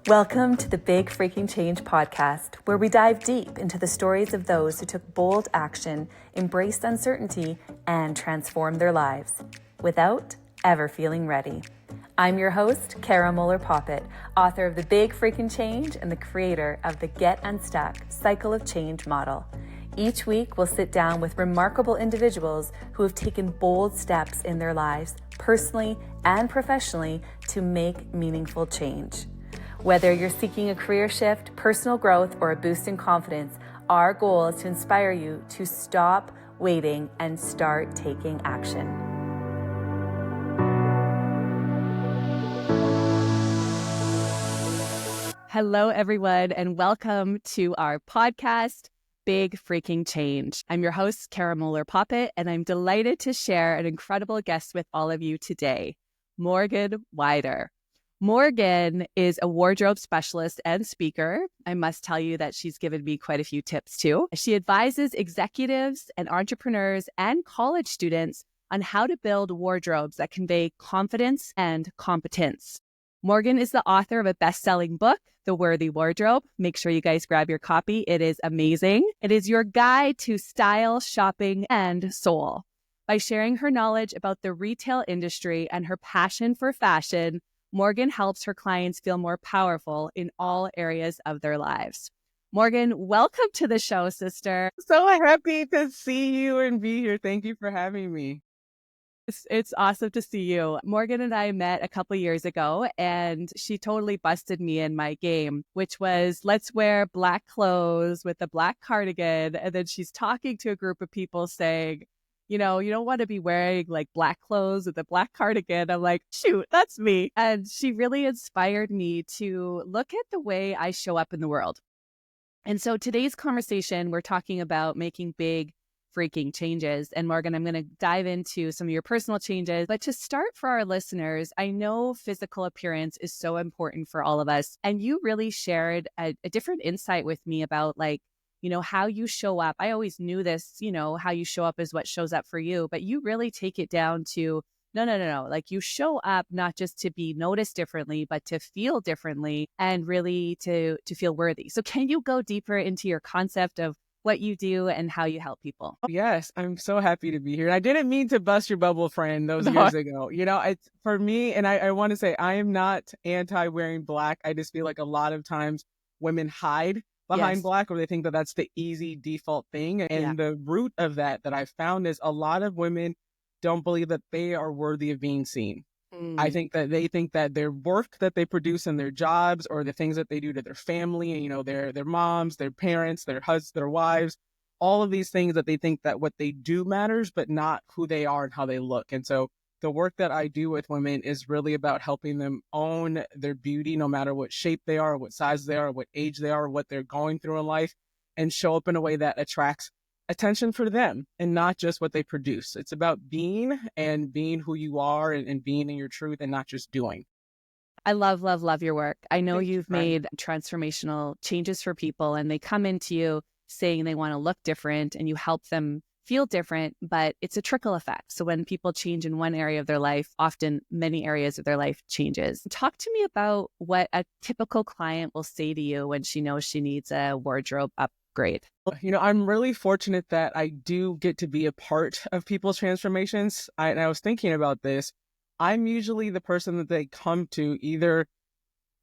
Welcome to the Big Freaking Change podcast, where we dive deep into the stories of those who took bold action, embraced uncertainty, and transformed their lives without ever feeling ready. I'm your host, Cara Moeller Poppitt, author of The Big Freaking Change and the creator of the Get Unstuck Cycle of Change model. Each week, we'll sit down with remarkable individuals who have taken bold steps in their lives, personally and professionally, to make meaningful change. Whether you're seeking a career shift, personal growth, or a boost in confidence, our goal is to inspire you to stop waiting and start taking action. Hello, everyone, and welcome to our podcast, Big Freaking Change. I'm your host, Cara Moeller Poppitt, and I'm delighted to share an incredible guest with all of you today, Morgan Wider. Morgan is a wardrobe specialist and speaker. I must tell you that she's given me quite a few tips too. She advises executives and entrepreneurs and college students on how to build wardrobes that convey confidence and competence. Morgan is the author of a best-selling book, The Worthy Wardrobe. Make sure you guys grab your copy. It is amazing. It is your guide to style, shopping, and soul. By sharing her knowledge about the retail industry and her passion for fashion, Morgan helps her clients feel more powerful in all areas of their lives. Morgan, welcome to the show, sister. So happy to see you and be here. Thank you for having me. It's awesome to see you. Morgan and I met a couple years ago, and she totally busted me in my game, which was let's wear black clothes with a black cardigan. And then she's talking to a group of people saying, you know, you don't want to be wearing like black clothes with a black cardigan. I'm like, shoot, that's me. And she really inspired me to look at the way I show up in the world. And so today's conversation, we're talking about making big freaking changes. And Morgan, I'm going to dive into some of your personal changes. But to start for our listeners, I know physical appearance is so important for all of us. And you really shared a different insight with me about how you show up. I always knew this, how you show up is what shows up for you, but you really take it down to no. Like you show up not just to be noticed differently, but to feel differently and really to feel worthy. So can you go deeper into your concept of what you do and how you help people? Yes, I'm so happy to be here. I didn't mean to bust your bubble, friend, those years ago. It's for me, and I want to say I am not anti-wearing black. I just feel like a lot of times women hide behind black, or they think that that's the easy default thing. And the root of that I found is a lot of women don't believe that they are worthy of being seen. I think that they think that their work that they produce in their jobs or the things that they do to their family, their moms, their parents, their husbands, their wives, all of these things that they think that what they do matters, but not who they are and how they look. And so the work that I do with women is really about helping them own their beauty, no matter what shape they are, what size they are, what age they are, what they're going through in life, and show up in a way that attracts attention for them and not just what they produce. It's about being who you are and being in your truth and not just doing. I love your work. I know you've made transformational changes for people, and they come into you saying they want to look different and you help them feel different, but it's a trickle effect. So when people change in one area of their life, often many areas of their life changes. Talk to me about what a typical client will say to you when she knows she needs a wardrobe upgrade. I'm really fortunate that I do get to be a part of people's transformations. And I was thinking about this. I'm usually the person that they come to either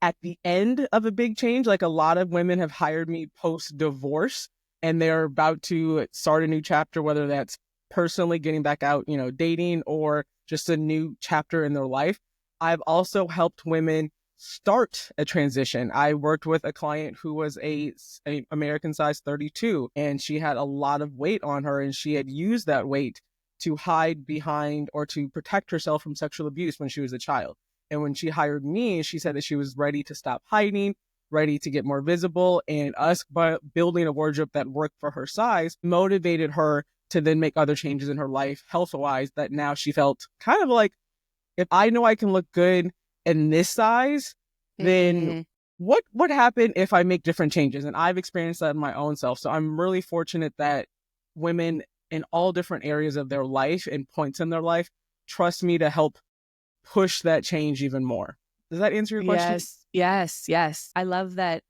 at the end of a big change. Like a lot of women have hired me post-divorce and they're about to start a new chapter, whether that's personally getting back out, dating, or just a new chapter in their life. I've also helped women start a transition. I worked with a client who was a American size 32, and she had a lot of weight on her, and she had used that weight to hide behind or to protect herself from sexual abuse when she was a child. And when she hired me, she said that she was ready to stop hiding, ready to get more visible, and us building a wardrobe that worked for her size motivated her to then make other changes in her life health-wise, that now she felt kind of like, if I know I can look good in this size, then what would happen if I make different changes? And I've experienced that in my own self. So I'm really fortunate that women in all different areas of their life and points in their life trust me to help push that change even more. Does that answer your question? Yes, yes. I love that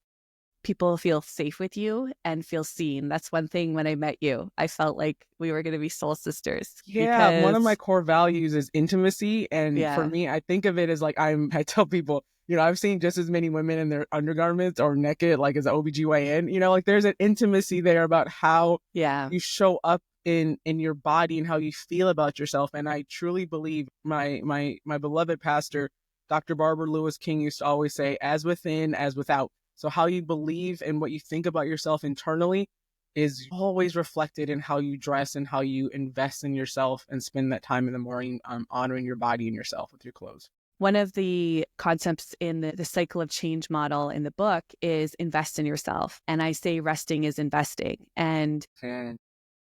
people feel safe with you and feel seen. That's one thing when I met you. I felt like we were going to be soul sisters Yeah, one of my because, core values is intimacy. And for yeah, me, I think of it as like I tell people, I've seen just as many women in their undergarments or naked, like as an OBGYN, like there's an intimacy there about how yeah. you show up in your body and how you feel about yourself. And I truly believe my beloved pastor, Dr. Barbara Lewis King, used to always say, as within, as without. So how you believe and what you think about yourself internally is always reflected in how you dress and how you invest in yourself and spend that time in the morning honoring your body and yourself with your clothes. One of the concepts in the cycle of change model in the book is invest in yourself. And I say resting is investing and And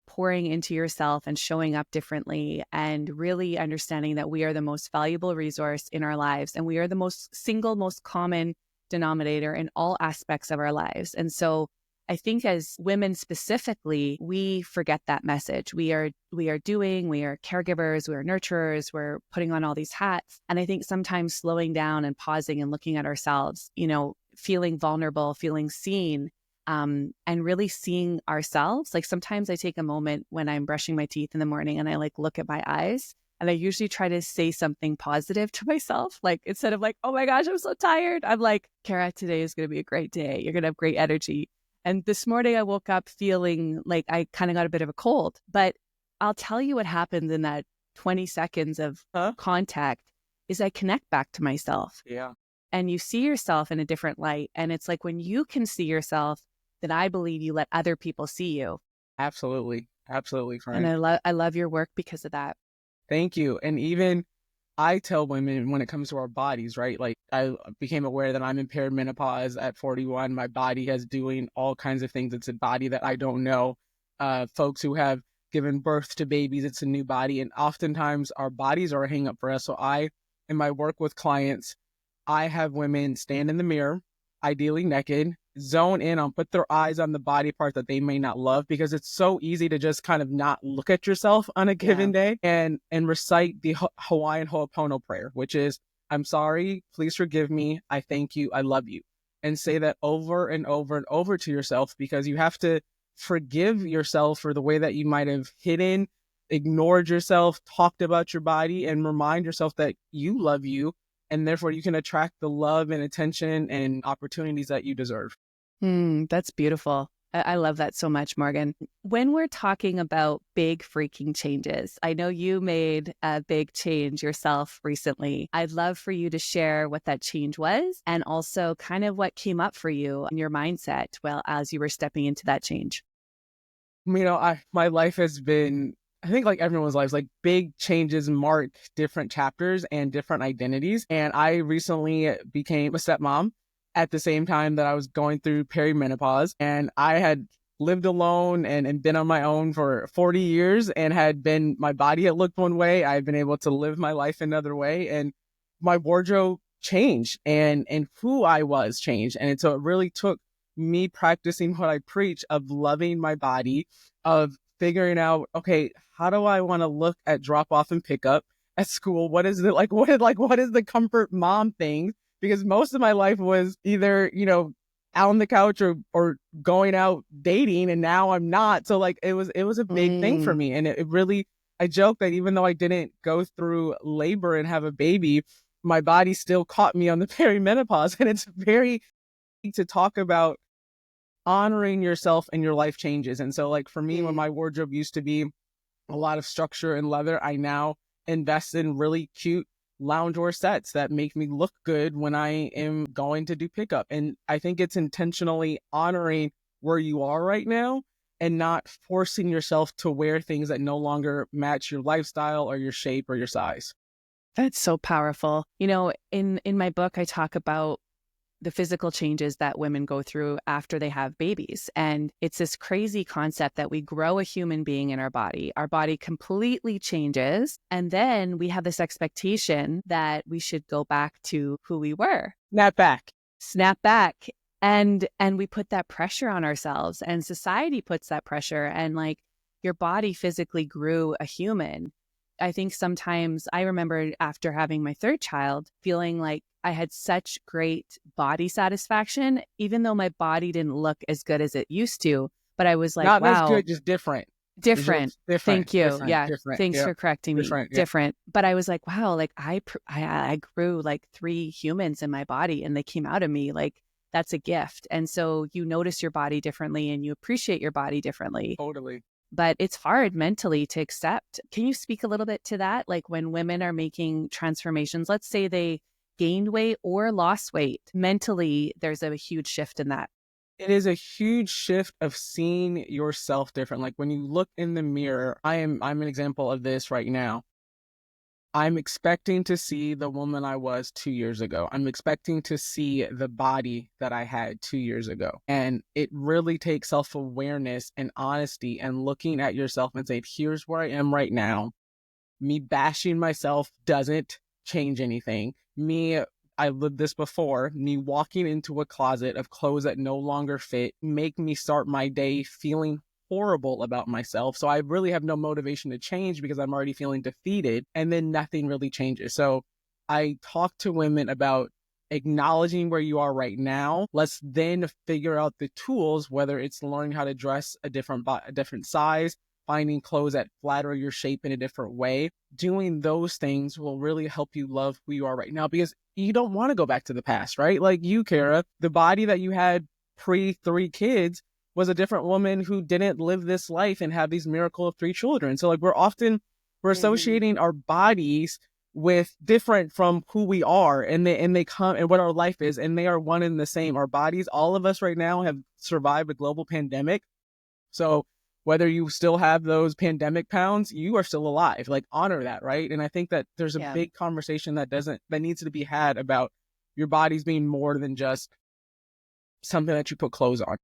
pouring into yourself and showing up differently and really understanding that we are the most valuable resource in our lives. And we are the most common denominator in all aspects of our lives. And so I think as women specifically, we forget that message. We are caregivers, we are nurturers, we're putting on all these hats. And I think sometimes slowing down and pausing and looking at ourselves, feeling vulnerable, feeling seen, and really seeing ourselves. Like sometimes I take a moment when I'm brushing my teeth in the morning and I like look at my eyes and I usually try to say something positive to myself. Like instead of like, oh my gosh, I'm so tired, I'm like, Cara, today is going to be a great day. You're going to have great energy. And this morning I woke up feeling like I kind of got a bit of a cold, but I'll tell you what happens in that 20 seconds of contact is I connect back to myself. yeah, And you see yourself in a different light. And it's like when you can see yourself, then I believe you let other people see you. absolutely. Absolutely, And Frank. I love your work because of that. Thank you. And even I tell women when it comes to our bodies, right? Like I became aware that I'm in perimenopause at 41. My body has doing all kinds of things. It's a body that I don't know. Folks who have given birth to babies, it's a new body. And oftentimes our bodies are a hang up for us. So in my work with clients, I have women stand in the mirror, ideally naked, zone in on, put their eyes on the body part that they may not love, because it's so easy to just kind of not look at yourself on a given day and recite the Hawaiian Ho'opono prayer, which is, I'm sorry, please forgive me, I thank you, I love you. And say that over and over and over to yourself, because you have to forgive yourself for the way that you might have hidden, ignored yourself, talked about your body, and remind yourself that you love you, and therefore you can attract the love and attention and opportunities that you deserve. That's beautiful. I love that so much, Morgan. When we're talking about big freaking changes, I know you made a big change yourself recently. I'd love for you to share what that change was and also kind of what came up for you in your mindset well as you were stepping into that change. My life has been, I think like everyone's lives, like big changes mark different chapters and different identities. And I recently became a stepmom at the same time that I was going through perimenopause. And I had lived alone and been on my own for 40 years and my body had looked one way. I had been able to live my life another way. And my wardrobe changed and who I was changed. And so it really took me practicing what I preach of loving my body, of figuring out, okay, how do I want to look at drop off and pick up at school? What is it like? What is the comfort mom thing? Because most of my life was either, out on the couch or going out dating, and now I'm not. So like it was a big thing for me. And it really, I joke that even though I didn't go through labor and have a baby, my body still caught me on the perimenopause. And it's very to talk about honoring yourself and your life changes. And so like for me, when my wardrobe used to be a lot of structure and leather, I now invest in really cute loungewear sets that make me look good when I am going to do pickup. And I think it's intentionally honoring where you are right now and not forcing yourself to wear things that no longer match your lifestyle or your shape or your size. That's so powerful. In my book, I talk about the physical changes that women go through after they have babies. And it's this crazy concept that we grow a human being in our body completely changes. And then we have this expectation that we should go back to who we were. Snap back. And we put that pressure on ourselves, and society puts that pressure, and like your body physically grew a human. I think sometimes I remember after having my third child feeling like I had such great body satisfaction, even though my body didn't look as good as it used to. But I was like, Not as wow, good, just different. It's different. just different, Thank you. different, Yeah. different. Thanks Yeah, for correcting me. different. Yeah, Different. But I was like, wow, like I grew like 3 humans in my body and they came out of me. Like that's a gift. And so you notice your body differently and you appreciate your body differently. totally. But it's hard mentally to accept. Can you speak a little bit to that? Like when women are making transformations, let's say they gained weight or lost weight, mentally, there's a huge shift in that. It is a huge shift of seeing yourself different. Like when you look in the mirror, I'm an example of this right now. I'm expecting to see the woman I was 2 years ago. I'm expecting to see the body that I had 2 years ago. And it really takes self-awareness and honesty and looking at yourself and saying, here's where I am right now. Me bashing myself doesn't change anything. I lived this before. Me walking into a closet of clothes that no longer fit make me start my day feeling horrible about myself. So I really have no motivation to change because I'm already feeling defeated, and then nothing really changes. So I talk to women about acknowledging where you are right now. Let's then figure out the tools, whether it's learning how to dress a different size, finding clothes that flatter your shape in a different way. Doing those things will really help you love who you are right now, because you don't want to go back to the past, right? Like you, Cara, the body that you had pre-3 kids was a different woman who didn't live this life and have these miracle of 3 children. So like we're associating our bodies with different from who we are, and they come and what our life is, and they are one and the same. Our bodies, all of us right now have survived a global pandemic. So whether you still have those pandemic pounds, you are still alive. Like honor that, right? And I think that there's a big conversation that needs to be had about your body's being more than just something that you put clothes on.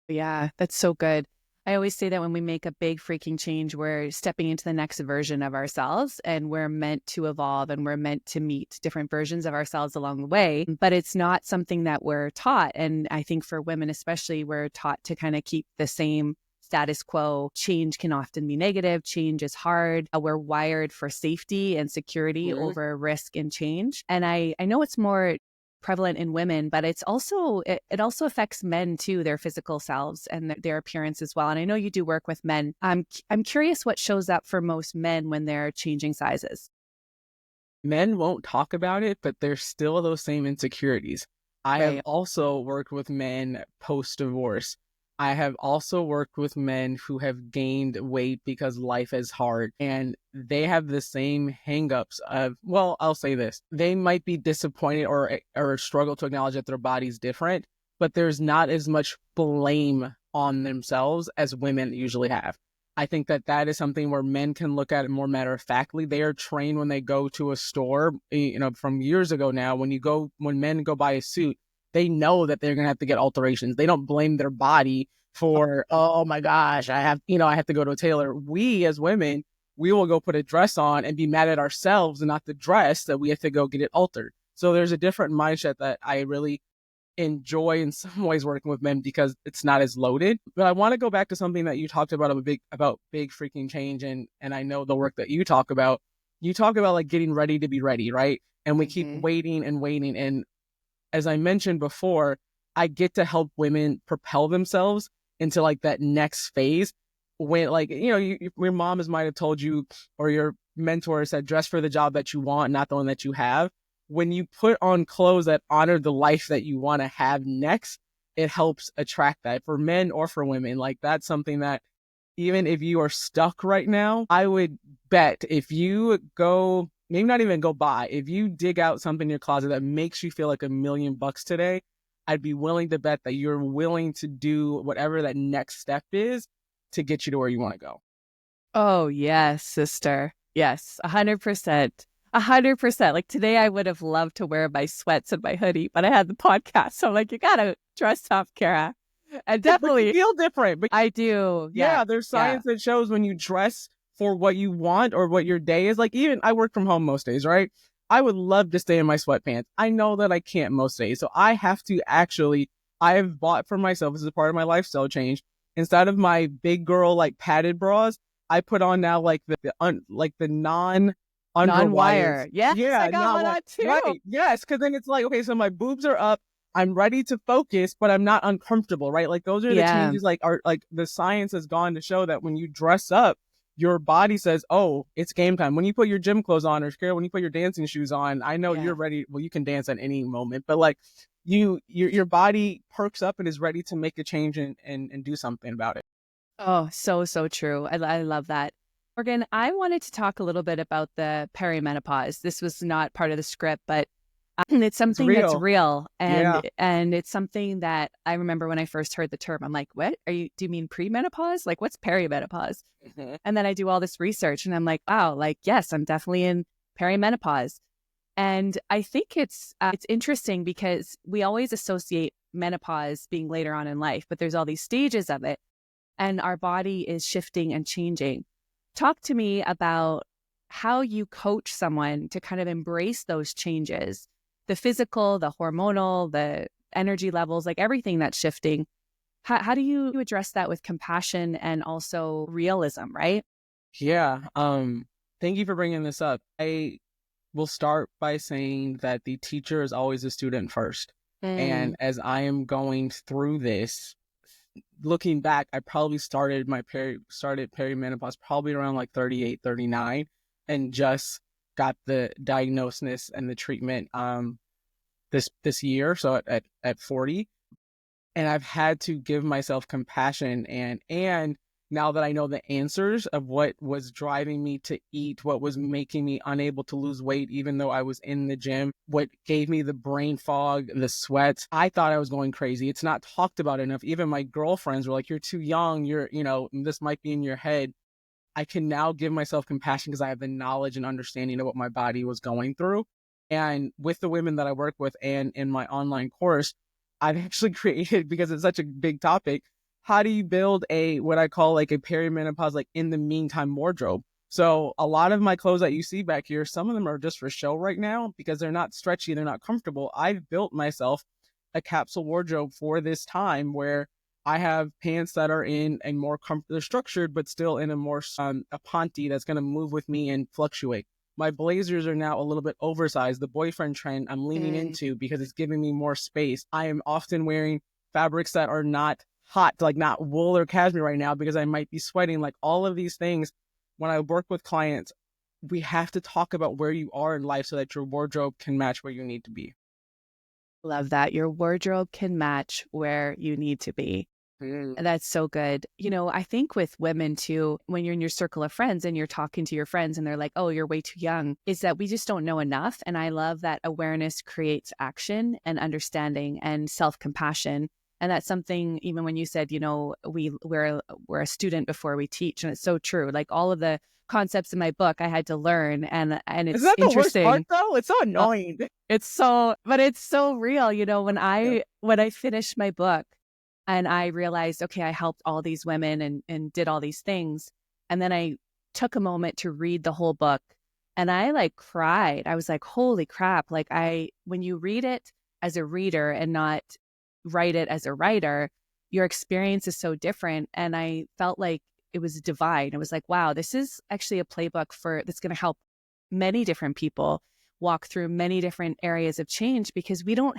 Yeah, that's so good. I always say that when we make a big freaking change, we're stepping into the next version of ourselves, and we're meant to evolve and we're meant to meet different versions of ourselves along the way. But it's not something that we're taught. And I think for women, especially, we're taught to kind of keep the same status quo. Change can often be negative. Change is hard. We're wired for safety and security over risk and change. And I know it's more prevalent in women, but it also affects men too, their physical selves and their appearance as well. And I know you do work with men. I'm curious what shows up for most men when they're changing sizes. Men won't talk about it, but there's still those same insecurities. I have also worked with men post-divorce. I have also worked with men who have gained weight because life is hard, and they have the same hangups of, well, I'll say this. They might be disappointed or struggle to acknowledge that their body's different, but there's not as much blame on themselves as women usually have. I think that is something where men can look at it more matter-of-factly. They are trained when they go to a store, from years ago now, when men go buy a suit, they know that they're going to have to get alterations. They don't blame their body for, oh my gosh, I have to go to a tailor. We as women, we will go put a dress on and be mad at ourselves and not the dress that we have to go get it altered. So there's a different mindset that I really enjoy in some ways working with men, because it's not as loaded. But I want to go back to something that you talked about big freaking change. And I know the work that you talk about like getting ready to be ready, right? And we keep waiting and waiting. And as I mentioned before, I get to help women propel themselves into like that next phase when, like, your mom might have told you, or your mentor said, dress for the job that you want, not the one that you have. When you put on clothes that honor the life that you want to have next, it helps attract that for men or for women. Like that's something that even if you are stuck right now, I would bet if you go, maybe not even go buy, if you dig out something in your closet that makes you feel like $1,000,000 today, I'd be willing to bet that you're willing to do whatever that next step is to get you to where you want to go. Oh, yes, sister. Yes, 100%. 100%. Like today, I would have loved to wear my sweats and my hoodie, but I had the podcast. So I'm like, you got to dress up, Cara. And definitely but you feel different. But I do. Yeah, there's science that shows when you dress for what you want or what your day is. Like, even I work from home most days, right? I would love to stay in my sweatpants. I know that I can't most days. So I have to I have bought for myself, this is a part of my lifestyle change. Instead of my big girl, like padded bras, I put on now like the non underwire. Non-wire. Yes, I Yeah, got not one like on too. right. Yes, because then it's like, okay, so my boobs are up. I'm ready to focus, but I'm not uncomfortable, right? Like those are the Yeah, changes like are like the science has gone to show that when you dress up, your body says, "Oh, it's game time." When you put your gym clothes on, or Scarlett, when you put your dancing shoes on, I know yeah. you're ready. Well, you can dance at any moment, but like your body perks up and is ready to make a change and do something about it. Oh, so, so true. I love that. Morgan, I wanted to talk a little bit about the perimenopause. This was not part of the script, but it's It's something that's real. real, Yeah. and it's something that I remember when I first heard the term. I'm like, "What are you? Do you mean premenopause? Like, what's perimenopause?" Mhm. And then I do all this research, and I'm like, "Wow, like, yes, I'm definitely in perimenopause." And I think it's interesting because we always associate menopause being later on in life, but there's all these stages of it, and our body is shifting and changing. Talk to me about how you coach someone to kind of embrace those changes, the physical, the hormonal, the energy levels, like everything that's shifting. How do you address that with compassion and also realism, right? Yeah. Thank you for bringing this up. I will start by saying that the teacher is always a student first. And Mm, as I am going through this, looking back, I probably started perimenopause probably around like 38, 39, and just got the diagnosis and the treatment this year, so at 40. And I've had to give myself compassion and now that I know the answers of what was driving me to eat, what was making me unable to lose weight, even though I was in the gym, what gave me the brain fog, the sweats, I thought I was going crazy. It's not talked about enough. Even my girlfriends were like, "You're too young. This might be in your head." I can now give myself compassion because I have the knowledge and understanding of what my body was going through. And with the women that I work with and in my online course, I've actually created, because it's such a big topic, how do you build what I call like a perimenopause, like in the meantime wardrobe? So a lot of my clothes that you see back here, some of them are just for show right now because they're not stretchy, they're not comfortable. I've built myself a capsule wardrobe for this time where I have pants that are in a more they're structured, but still in a more a ponte that's going to move with me and fluctuate. My blazers are now a little bit oversized. The boyfriend trend I'm leaning mm, into because it's giving me more space. I am often wearing fabrics that are not hot, like not wool or cashmere right now because I might be sweating. Like all of these things, when I work with clients, we have to talk about where you are in life so that your wardrobe can match where you need to be. love that. Your wardrobe can match where you need to be. Mm. That's so good. I think with women too, when you're in your circle of friends and you're talking to your friends and they're like, "Oh, you're way too young," is that we just don't know enough. And I love that awareness creates action and understanding and self-compassion. And that's something, even when you said, we're a student before we teach. And it's so true. Like all of the concepts in my book I had to learn. And Isn't it's that the worst part interesting. though? It's so Uh, annoying. but it's so real. When Yeah. I finished my book, and I realized, okay, I helped all these women and did all these things. And then I took a moment to read the whole book and I like cried. I was like, holy crap. Like when you read it as a reader and not write it as a writer, your experience is so different. And I felt like it was divine. It was like, wow, this is actually a playbook that's going to help many different people walk through many different areas of change because we don't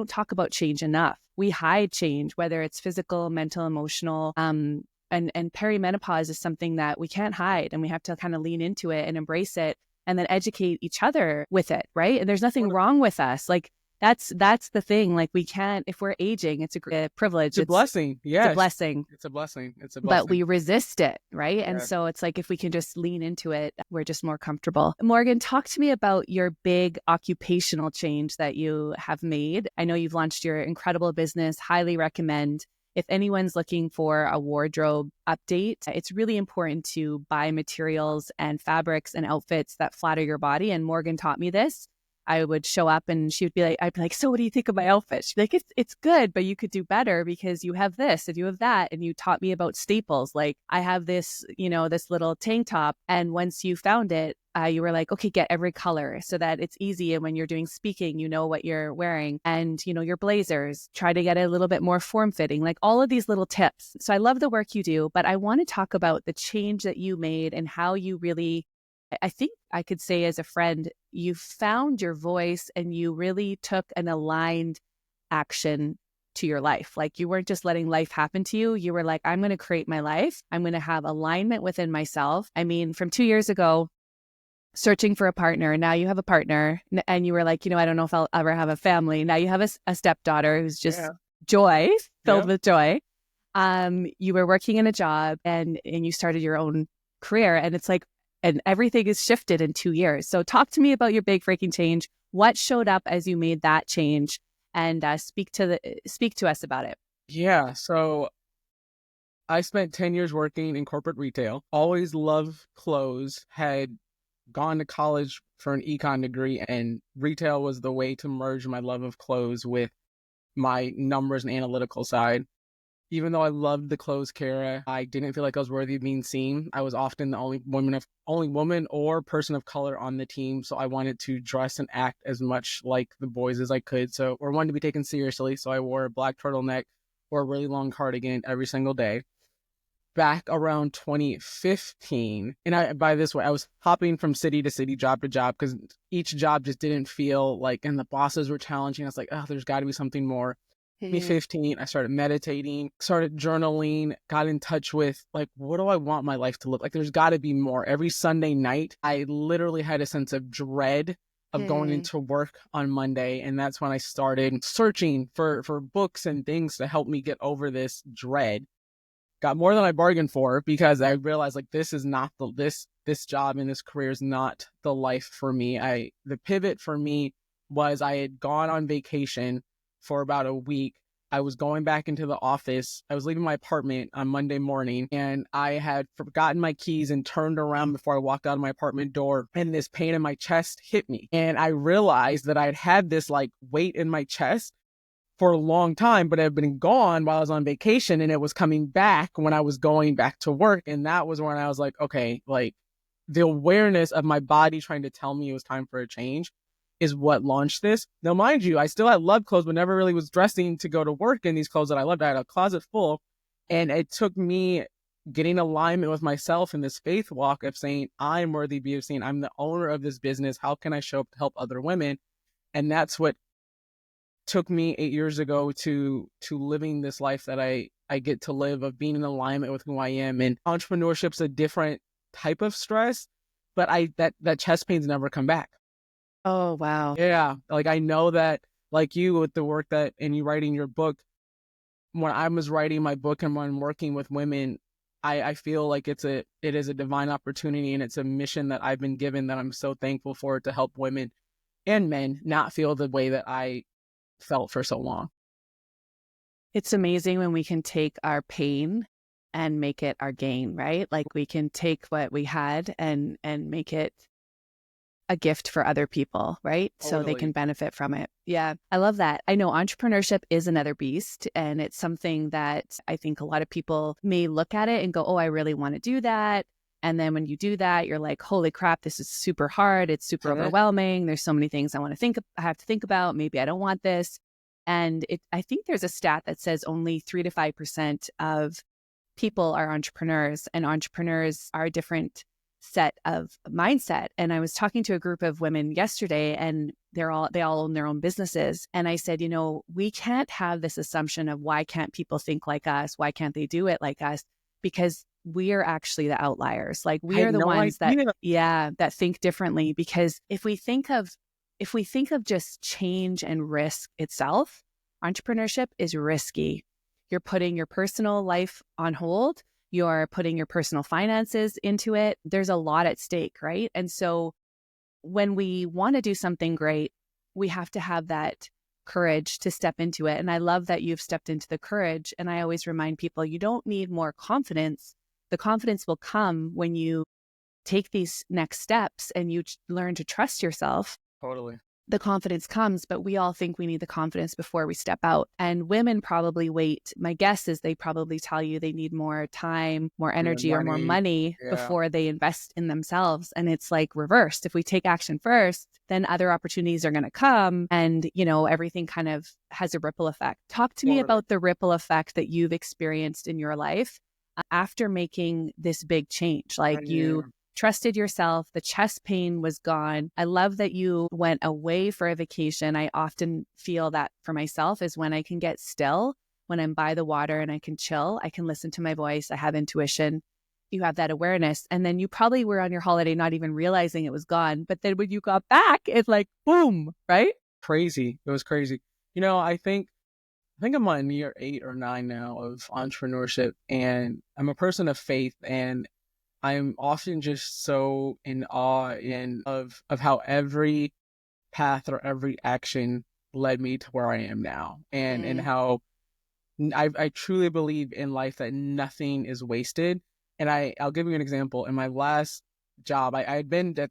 talk about change enough. We hide change, whether it's physical, mental, emotional. And perimenopause is something that we can't hide and we have to kind of lean into it and embrace it and then educate each other with it, right? And there's nothing wrong with us. Like that's the thing. Like we can't, if we're aging, it's a privilege. It's a blessing. It's a Yes. blessing, It's a blessing. It's a but blessing. we resist it, right? And Yeah. so it's like if we can just lean into it, we're just more comfortable. Morgan, talk to me about your big occupational change that you have made. I know you've launched your incredible business, highly recommend. If anyone's looking for a wardrobe update, it's really important to buy materials and fabrics and outfits that flatter your body. And Morgan taught me this. I would show up and she would be like, I'd be like, so what do you think of my outfit? She'd be like, it's good, but you could do better because you have this and you have that. And you taught me about staples. Like I have this, this little tank top. And once you found it, you were like, okay, get every color so that it's easy. And when you're doing speaking, you know what you're wearing and, your blazers, try to get it a little bit more form fitting, like all of these little tips. So I love the work you do, but I want to talk about the change that you made and how you really, I think I could say as a friend, you found your voice and you really took an aligned action to your life. Like you weren't just letting life happen to you. You were like, I'm going to create my life. I'm going to have alignment within myself. I mean, from 2 years ago, searching for a partner, and now you have a partner, and you were like, I don't know if I'll ever have a family. Now you have a stepdaughter who's just joy, filled with joy. You were working in a job and you started your own career, and it's like, and everything is shifted in 2 years. So talk to me about your big freaking change. What showed up as you made that change, and speak to us about it. Yeah. So I spent 10 years working in corporate retail, always loved clothes, had gone to college for an econ degree, and retail was the way to merge my love of clothes with my numbers and analytical side. Even though I loved the clothes, Cara, I didn't feel like I was worthy of being seen. I was often the only woman or person of color on the team, so I wanted to dress and act as much like the boys as I could. Or wanted to be taken seriously, so I wore a black turtleneck or a really long cardigan every single day. Back around 2015, and I was hopping from city to city, job to job, because each job just didn't feel like, and the bosses were challenging. I was like, oh, there's got to be something more. 2015, I started meditating, started journaling, got in touch with like, what do I want my life to look like? There's got to be more. Every Sunday night, I literally had a sense of dread of going into work on Monday. And that's when I started searching for books and things to help me get over this dread. Got more than I bargained for, because I realized like this is not this job and this career is not the life for me. The pivot for me was I had gone on vacation for about a week. I was going back into the office. I was leaving my apartment on Monday morning, and I had forgotten my keys and turned around before I walked out of my apartment door, and this pain in my chest hit me. And I realized that I'd had this like weight in my chest for a long time, but it had been gone while I was on vacation, and it was coming back when I was going back to work. And that was when I was like, okay, like the awareness of my body trying to tell me it was time for a change is what launched this. Now, mind you, I still had love clothes, but never really was dressing to go to work in these clothes that I loved. I had a closet full, and it took me getting alignment with myself in this faith walk of saying, I'm worthy of seen. I'm the owner of this business. How can I show up to help other women? And that's what took me 8 years ago to living this life that I get to live, of being in alignment with who I am. And entrepreneurship's a different type of stress, but that chest pain's never come back. Oh, wow. Yeah. Like I know that, like you with the work that, and you writing your book, when I was writing my book and when I'm working with women, I feel like it is a divine opportunity, and it's a mission that I've been given that I'm so thankful for, to help women and men not feel the way that I felt for so long. It's amazing when we can take our pain and make it our gain, right? Like we can take what we had and make it a gift for other people, right? Totally. So they can benefit from it. Yeah, I love that. I know entrepreneurship is another beast, and it's something that I think a lot of people may look at it and go, oh, I really want to do that. And then when you do that, you're like, holy crap, this is super hard. It's super overwhelming. There's so many things I have to think about. Maybe I don't want this. And I think there's a stat that says only 3 to 5% of people are entrepreneurs, and entrepreneurs are a different set of mindset. And I was talking to a group of women yesterday, and they all own their own businesses. And I said, we can't have this assumption of why can't people think like us? Why can't they do it like us? Because we are actually the outliers. Like we are the ones that think differently. Because if we think of just change and risk itself, entrepreneurship is risky. You're putting your personal life on hold. You're putting your personal finances into it. There's a lot at stake, right? And so when we want to do something great, we have to have that courage to step into it. And I love that you've stepped into the courage. And I always remind people, you don't need more confidence. The confidence will come when you take these next steps and you learn to trust yourself. Totally. the confidence comes, but we all think we need the confidence before we step out. And women probably wait. My guess is they probably tell you they need more time, more energy, or more money before they invest in themselves. And it's like reversed. If we take action first, then other opportunities are going to come, and, you know, everything kind of has a ripple effect. Talk to me about the ripple effect that you've experienced in your life after making this big change. Like you trusted yourself, the chest pain was gone. I love that you went away for a vacation. I often feel that for myself is when I can get still, when I'm by the water and I can chill, I can listen to my voice, I have intuition, you have that awareness. And then you probably were on your holiday not even realizing it was gone. But then when you got back, it's like, boom, right? Crazy. It was crazy. You know, I think I'm on year 8 or 9 now of entrepreneurship, and I'm a person of faith, and I'm often just so in awe of how every path or every action led me to where I am now, and how I truly believe in life that nothing is wasted. And I'll give you an example. In my last job, I had been at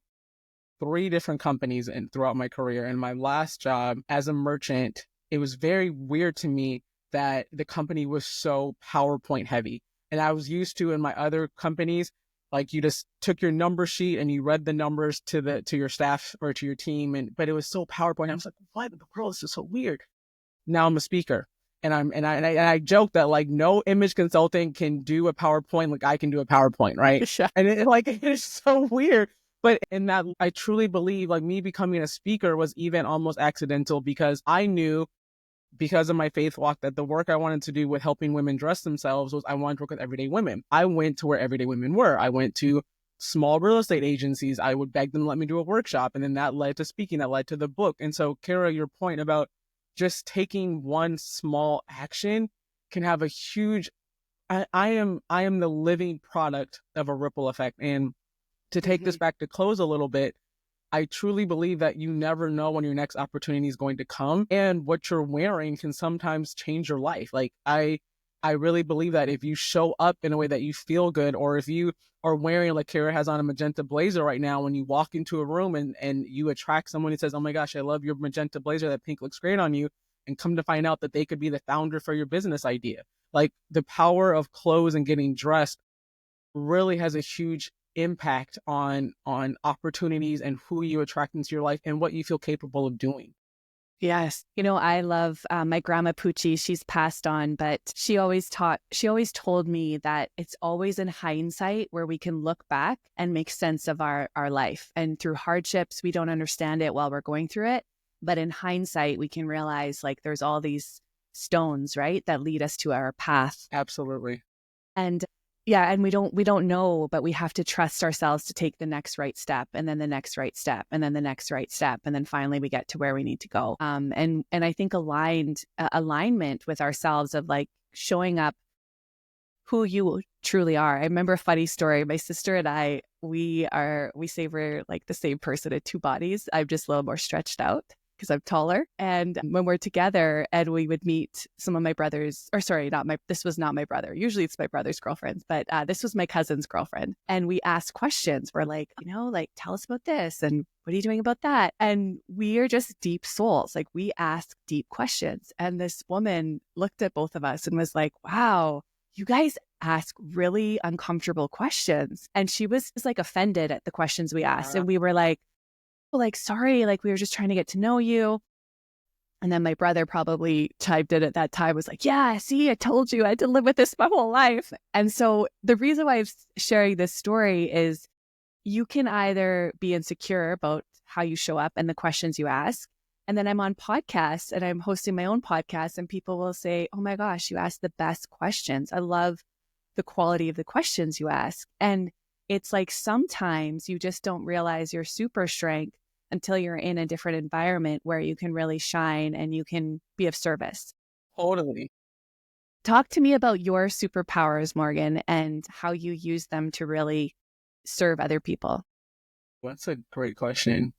3 different companies and throughout my career. And my last job as a merchant, it was very weird to me that the company was so PowerPoint heavy. And I was used to in my other companies, like you just took your number sheet and you read the numbers to your staff or to your team, but it was so PowerPoint. I was like, what in the world? This is so weird. Now I'm a speaker, and I joke that like no image consultant can do a PowerPoint like I can do a PowerPoint, right? And it is so weird. But in that, I truly believe like me becoming a speaker was even almost accidental, because I knew, because of my faith walk, that the work I wanted to do with helping women dress themselves was I wanted to work with everyday women. I went to where everyday women were. I went to small real estate agencies. I would beg them to let me do a workshop. And then that led to speaking, that led to the book. And so, Cara, your point about just taking one small action can have a huge, I am the living product of a ripple effect. And to take this back to close a little bit, I truly believe that you never know when your next opportunity is going to come, and what you're wearing can sometimes change your life. Like I really believe that if you show up in a way that you feel good, or if you are wearing, like Cara has on, a magenta blazer right now, when you walk into a room and you attract someone who says, oh my gosh, I love your magenta blazer, that pink looks great on you, and come to find out that they could be the founder for your business idea. Like the power of clothes and getting dressed really has a huge impact on opportunities and who you attract into your life and what you feel capable of doing. Yes. You know, I love my grandma Poochie. She's passed on, but she always told me that it's always in hindsight where we can look back and make sense of our life. And through hardships, we don't understand it while we're going through it. But in hindsight, we can realize like there's all these stones, right, that lead us to our path. Absolutely. And yeah, and we don't know, but we have to trust ourselves to take the next right step, and then the next right step, and then the next right step, and then finally we get to where we need to go. And I think alignment with ourselves of like showing up who you truly are. I remember a funny story. My sister and I, we say we're like the same person in 2 bodies. I'm just a little more stretched out because I'm taller. And when we're together and we would meet some of my brothers, or sorry, this was not my brother. Usually it's my brother's girlfriends, but this was my cousin's girlfriend. And we asked questions. We're like, like, tell us about this. And what are you doing about that? And we are just deep souls. Like we ask deep questions. And this woman looked at both of us and was like, wow, you guys ask really uncomfortable questions. And she was like offended at the questions we asked. And we were like, sorry, like we were just trying to get to know you. And then my brother probably chimed in at that time, was like, yeah, see, I told you I had to live with this my whole life. And so the reason why I'm sharing this story is you can either be insecure about how you show up and the questions you ask. And then I'm on podcasts and I'm hosting my own podcast, and people will say, oh my gosh, you asked the best questions. I love the quality of the questions you ask. And it's like sometimes you just don't realize your super strength until you're in a different environment where you can really shine and you can be of service. Totally. Talk to me about your superpowers, Morgan, and how you use them to really serve other people. That's a great question.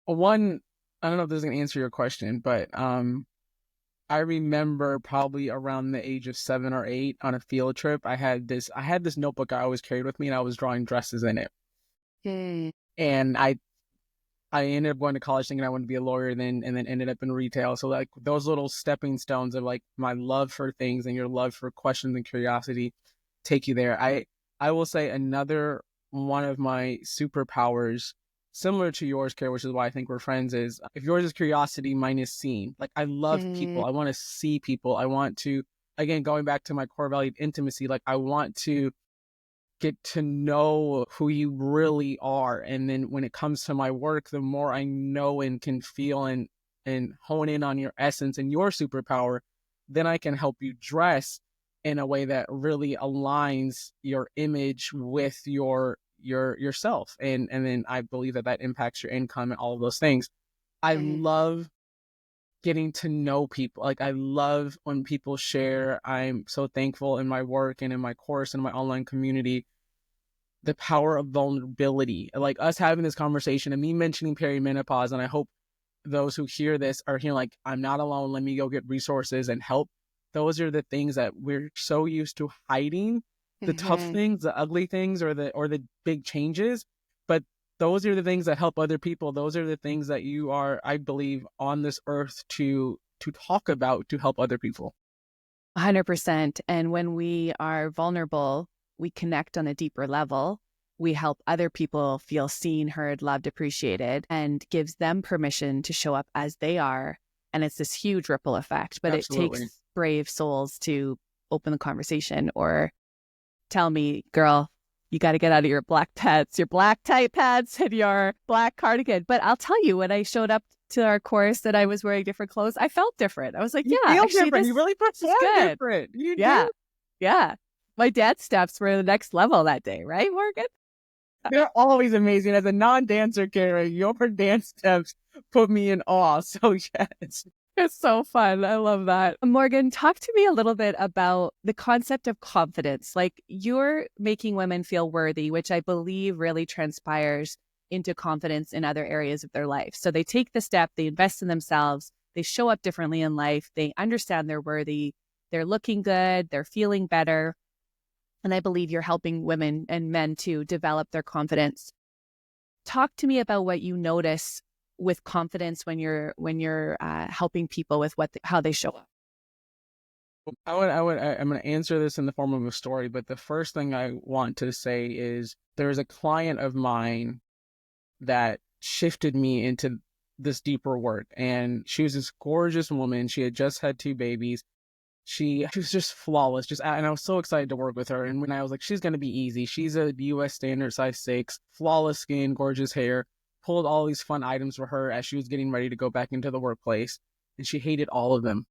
One, I don't know if this is going to answer your question, but I remember probably around the age of 7 or 8 on a field trip, I had this notebook I always carried with me, and I was drawing dresses in it. And I ended up going to college thinking I wanted to be a lawyer, and then ended up in retail. So like those little stepping stones of like my love for things and your love for questions and curiosity take you there. I will say another one of my superpowers, similar to yours, Cara, which is why I think we're friends, is if yours is curiosity, mine is seeing. Like I love people. I want to see people. I want to, again, going back to my core value of intimacy, like I want to get to know who you really are. And then when it comes to my work, the more I know and can feel and hone in on your essence and your superpower, then I can help you dress in a way that really aligns your image with yourself. And then I believe that that impacts your income and all of those things. I love getting to know people. Like I love when people share. I'm so thankful in my work and in my course and my online community, the power of vulnerability, like us having this conversation and me mentioning perimenopause. And I hope those who hear this are hearing like, I'm not alone. Let me go get resources and help. Those are the things that we're so used to hiding, the tough things, the ugly things, or the big changes. But those are the things that help other people. Those are the things that you are, I believe, on this earth to talk about, to help other people. 100%. And when we are vulnerable, we connect on a deeper level. We help other people feel seen, heard, loved, appreciated, and gives them permission to show up as they are. And it's this huge ripple effect, but Absolutely. it takes brave souls to open the conversation or tell me, girl, you got to get out of your black pants, your black tight pants and your black cardigan. But I'll tell you, when I showed up to our course that I was wearing different clothes, I felt different. I was like, You yeah, feel actually, different. this You really perform good. different. You Yeah. do. Yeah. My dance steps were the next level that day, right, Morgan? They're always amazing. As a non-dancer, Cara, your dance steps put me in awe. So yes. It's so fun. I love that. Morgan, talk to me a little bit about the concept of confidence. Like you're making women feel worthy, which I believe really transpires into confidence in other areas of their life. So they take the step, they invest in themselves, they show up differently in life, they understand they're worthy, they're looking good, they're feeling better. And I believe you're helping women and men to develop their confidence. Talk to me about what you notice with confidence when you're helping people with how they show up. I'm going to answer this in the form of a story, but the first thing I want to say is there's a client of mine that shifted me into this deeper work. And she was this gorgeous woman. She had just had 2 babies. She was just flawless, and I was so excited to work with her. And when I was like, she's going to be easy. She's a US standard size 6, flawless skin, gorgeous hair, pulled all these fun items for her as she was getting ready to go back into the workplace. And she hated all of them.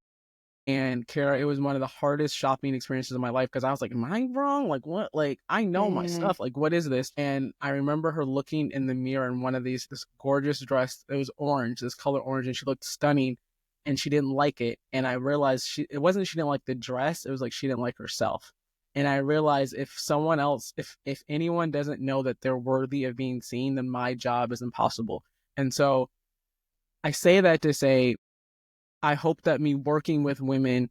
And Cara, it was one of the hardest shopping experiences of my life because I was like, am I wrong? Like, what? Like, I know my stuff. Like, what is this? And I remember her looking in the mirror in one of this gorgeous dress. It was orange, this color orange, and she looked stunning. And she didn't like it. And I realized it wasn't she didn't like the dress. It was like she didn't like herself. And I realized if someone else, if anyone doesn't know that they're worthy of being seen, then my job is impossible. And so I say that to say, I hope that me working with women,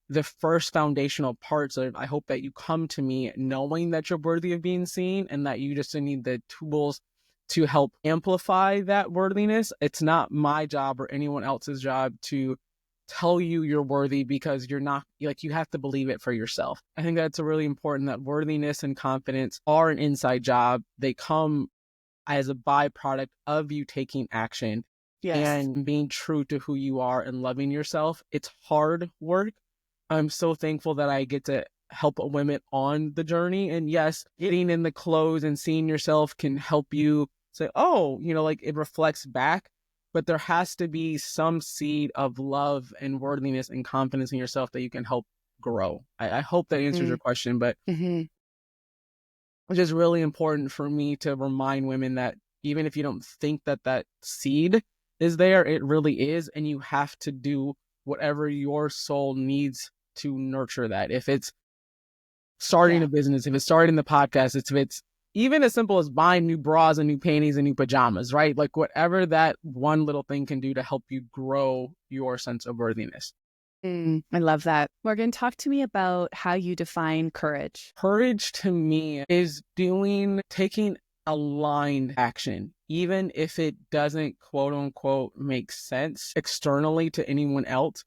the first foundational parts of, I hope that you come to me knowing that you're worthy of being seen and that you just need the tools to help amplify that worthiness. It's not my job or anyone else's job to tell you you're worthy because you're not, like, you have to believe it for yourself. I think that's really important, that worthiness and confidence are an inside job. They come as a byproduct of you taking action. Yes. And being true to who you are and loving yourself. It's hard work. I'm so thankful that I get to help women on the journey. And yes, getting in the clothes and seeing yourself can help you say, oh, like it reflects back. But there has to be some seed of love and worthiness and confidence in yourself that you can help grow. I hope that answers your question, but it's just really important for me to remind women that even if you don't think that seed is there, it really is. And you have to do whatever your soul needs to nurture that. If it's starting a business, if it's starting the podcast, if it's even as simple as buying new bras and new panties and new pajamas, right? Like whatever that one little thing can do to help you grow your sense of worthiness. I love that. Morgan, talk to me about how you define courage. Courage to me is taking aligned action, even if it doesn't quote unquote make sense externally to anyone else,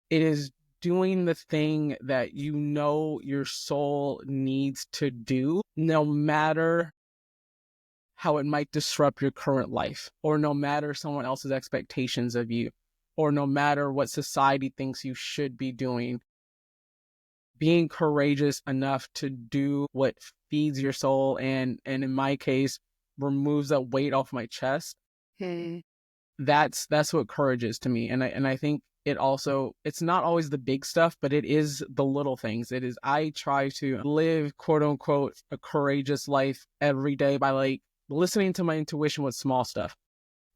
it is doing the thing that you know your soul needs to do, no matter how it might disrupt your current life, or no matter someone else's expectations of you, or no matter what society thinks you should be doing. Being courageous enough to do what feeds your soul and in my case, removes that weight off my chest. That's what courage is to me. And I think it's not always the big stuff, but it is the little things. It is, I try to live quote unquote a courageous life every day by like listening to my intuition with small stuff.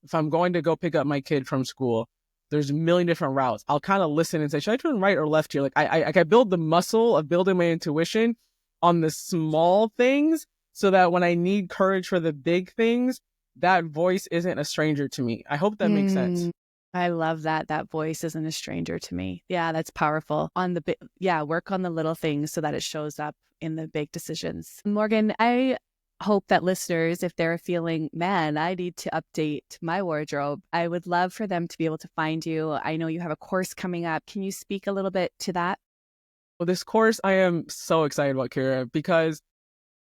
If I'm going to go pick up my kid from school, there's a million different routes. I'll kind of listen and say, should I turn right or left here? Like I build the muscle of building my intuition on the small things so that when I need courage for the big things, that voice isn't a stranger to me. I hope that makes sense. I love that. That voice isn't a stranger to me. Yeah, that's powerful. Work on the little things so that it shows up in the big decisions. Morgan, I hope that listeners, if they're feeling, man, I need to update my wardrobe, I would love for them to be able to find you. I know you have a course coming up. Can you speak a little bit to that? Well, this course, I am so excited about, Cara, because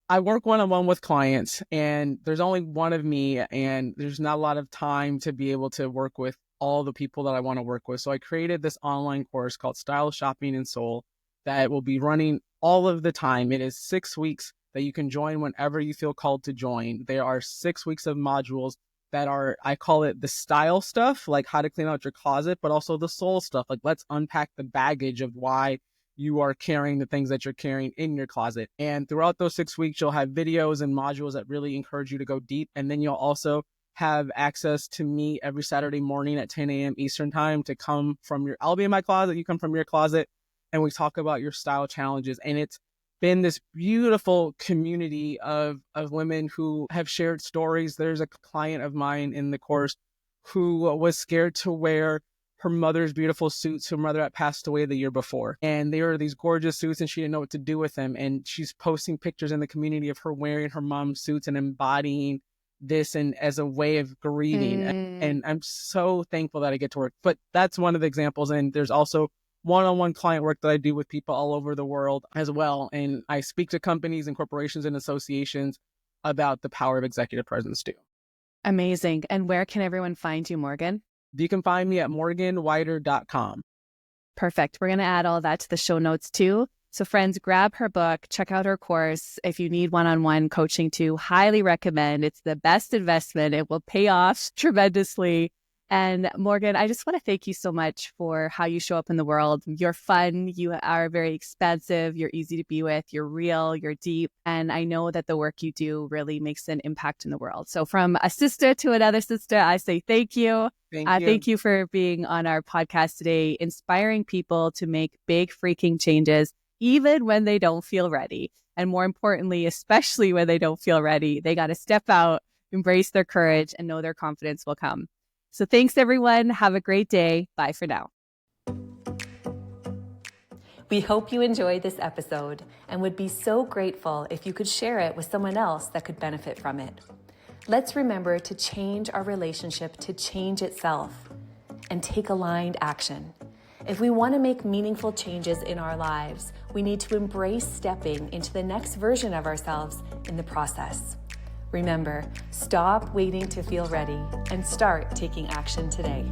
I work one-on-one with clients and there's only one of me and there's not a lot of time to be able to work with all the people that I want to work with. So I created this online course called Style, Shopping, and Soul that will be running all of the time. It is 6 weeks that you can join whenever you feel called to join. There are 6 weeks of modules that are, I call it the style stuff, like how to clean out your closet, but also the soul stuff. Like let's unpack the baggage of why you are carrying the things that you're carrying in your closet. And throughout those 6 weeks, you'll have videos and modules that really encourage you to go deep. And then you'll also have access to me every Saturday morning at 10 a.m. Eastern time to come from I'll be in my closet, you come from your closet, and we talk about your style challenges. And it's been this beautiful community of women who have shared stories. There's a client of mine in the course who was scared to wear her mother's beautiful suits. Her mother had passed away the year before, and they were these gorgeous suits and she didn't know what to do with them. And she's posting pictures in the community of her wearing her mom's suits and embodying this and as a way of grieving. And I'm so thankful that I get to work. But that's one of the examples. And there's also one-on-one client work that I do with people all over the world as well. And I speak to companies and corporations and associations about the power of executive presence too. Amazing. And where can everyone find you, Morgan? You can find me at morganwider.com. Perfect. We're going to add all that to the show notes too. So friends, grab her book, check out her course. If you need one-on-one coaching too, highly recommend. It's the best investment. It will pay off tremendously. And Morgan, I just want to thank you so much for how you show up in the world. You're fun. You are very expansive. You're easy to be with. You're real. You're deep. And I know that the work you do really makes an impact in the world. So from a sister to another sister, I say thank you. Thank you for being on our podcast today, inspiring people to make big freaking changes, even when they don't feel ready. And more importantly, especially when they don't feel ready, they got to step out, embrace their courage, and know their confidence will come. So thanks, everyone. Have a great day. Bye for now. We hope you enjoyed this episode and would be so grateful if you could share it with someone else that could benefit from it. Let's remember to change our relationship to change itself and take aligned action. If we want to make meaningful changes in our lives, we need to embrace stepping into the next version of ourselves in the process. Remember, stop waiting to feel ready and start taking action today.